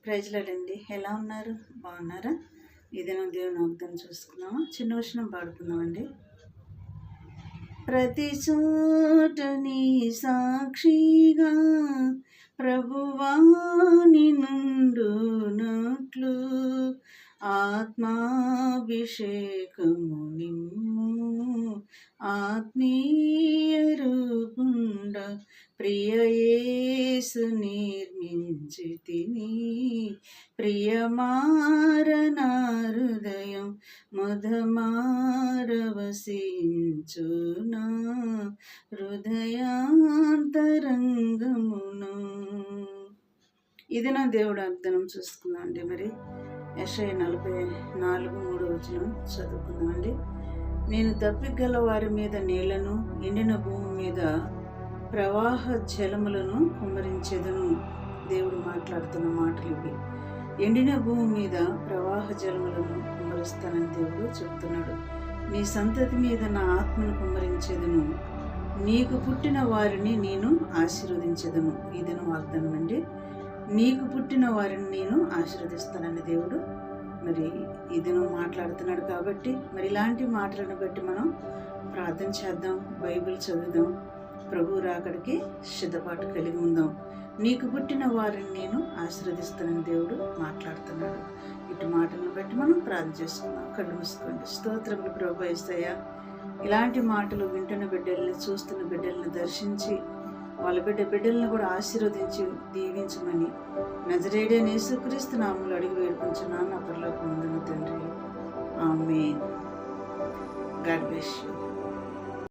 ప్రైజ్లాడండి. ఎలా ఉన్నారు? బాగున్నారా? ఇదేనా దేవుని వాగ్దానం చూసుకున్నామా? చిన్న వచనం పాడుకుందామండి. ప్రతి చోట నీ సాక్షిగా ప్రభువాని నుండునట్లు ఆత్మాభిషేకము నిమ్ము ఆత్మీయ రూపుండ ప్రియయేసు నిర్మించితిని ప్రియమారనా హృదయం ముదమారవసించునా హృదయాంతరంగమును. ఇది నా దేవుడు వాగ్దానం చూసుకుందాం అండి. మరి యెషయా 44:3 చదువుకుందామండి. నేను దప్పిగల వారి మీద నీళ్లను, ఎండిన భూమి మీద ప్రవాహ జలములను కుమ్మరించెదను. దేవుడు మాట్లాడుతున్న మాటలు ఇవి. ఎండిన భూమి మీద ప్రవాహ జలములను కుమ్మరిస్తానని దేవుడు చెప్తున్నాడు. నీ సంతతి మీద నా ఆత్మను కుమ్మరించెదను, నీకు పుట్టిన వారిని నేను ఆశీర్వదించెదను. ఇదను వాగ్దానం అండి. నీకు పుట్టిన వారిని నేను ఆశీర్వదిస్తానని దేవుడు మరి ఇదను మాట్లాడుతున్నాడు. కాబట్టి మరి ఇలాంటి మాటలను బట్టి మనం ప్రార్థన చేద్దాం, బైబిల్ చదువుదాం, ప్రభు రాకడికి సిద్ధపాటు కలిగి ఉందాం. నీకు పుట్టిన వారిని నేను ఆశీర్వదిస్తానని దేవుడు మాట్లాడుతున్నాడు. ఇటు మాటలను బట్టి మనం ప్రార్థన చేసుకుందాం. కళ్ళు మూసుకోండి. స్తోత్రములు ప్రభు యేసయ్యా. ఇలాంటి మాటలు వింటున్న బిడ్డల్ని, చూస్తున్న బిడ్డల్ని దర్శించి వాళ్ళ బిడ్డలను కూడా ఆశీర్వదించి దీవించమని నజరేయుడైన యేసుక్రీస్తు నామములో అడిగి వేడుకొంచున్నాను నా పరలోకమందున్న తండ్రి. ఆమేన్. God bless you.